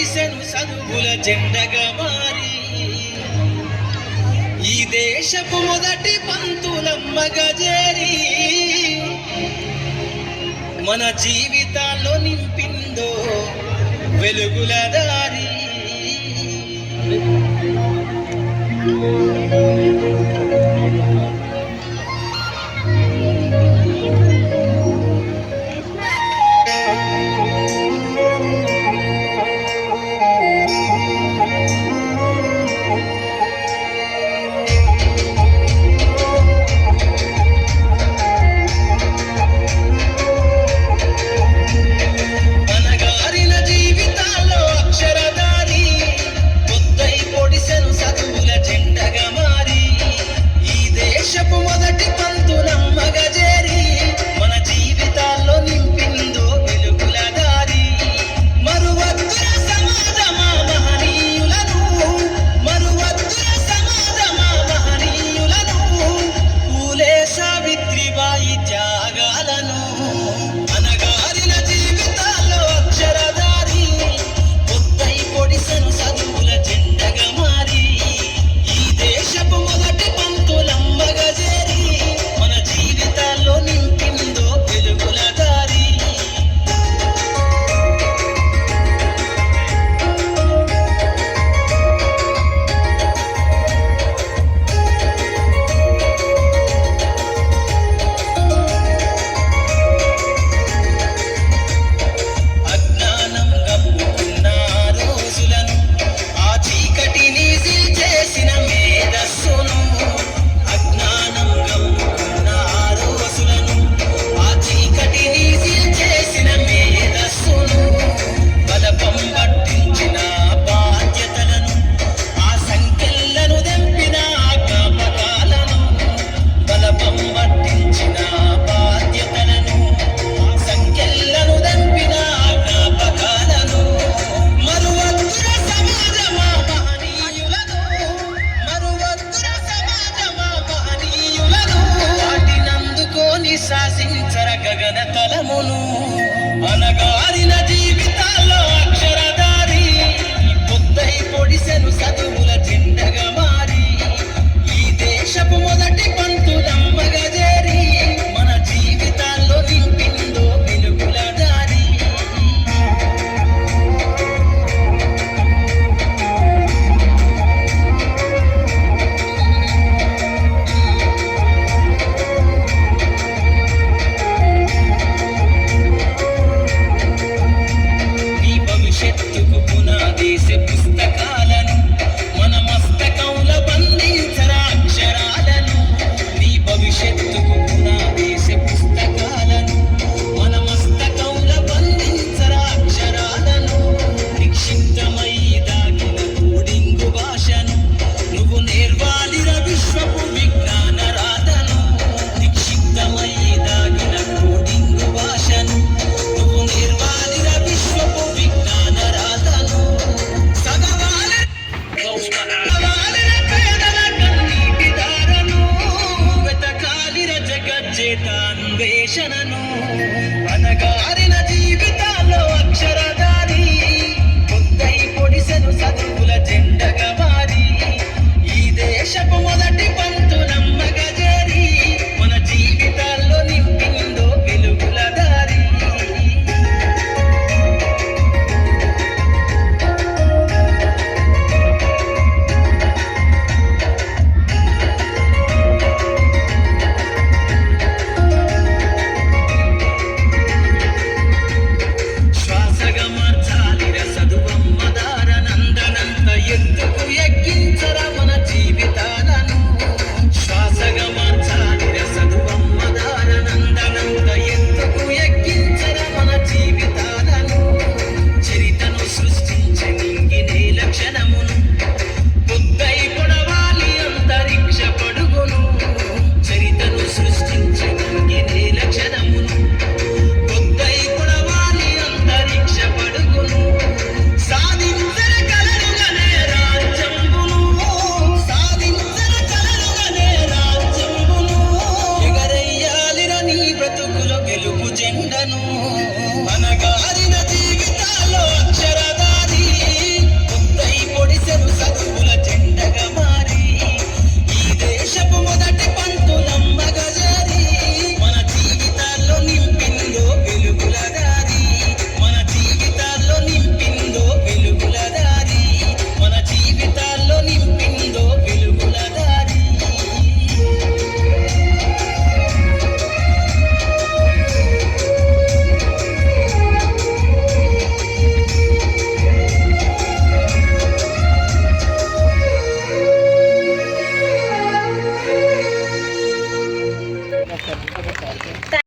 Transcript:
పొడిసెను చదువుల జెండగా మారి ఈ దేశపు మొదటి పంతులమ్మగా చేరి మన జీవితాల్లో నింపిందో వెలుగుల దారి. శాసించర గగన తలమును అనగారిన జీవితాల్లో అక్షరధారి పొద్దై పొడిసెను చదువుల జెండగా మారి ఈ దేశపు మొదటి పంతులమ్మగా చేరి మన జీవితాల్లో నింపిందో వెలుగుల దారి. పుస్తకాలను మన మస్తకంలో బంధించరా అక్షరాలను నీ భవిష్యత్తుకు పునాదేశ పుస్తకాలను మన మస్తకంలో బంధించరా అక్షరాలను నిక్షిప్తమై దాగిన కోడింగు భాషను నువ్వు నేర్వాలిర విశ్వపు విజ్ఞాన రాధను నిక్షిప్తమై దాగిన కోడింగు భాషను నువ్వు నేర్వాలిర విశ్వపు విజ్ఞాన రాధను అన్వేషణను అనగారిన జీవితాల్లో అక్షరధారి పొద్దై పొడిసెను చదువుల జెండగా మారి ఈ దేశపు మొదటి పంతులమ్మగా చేరి మన జీవితాల్లో నింపిందో వెలుగుల దారి. జెండను అనగారిన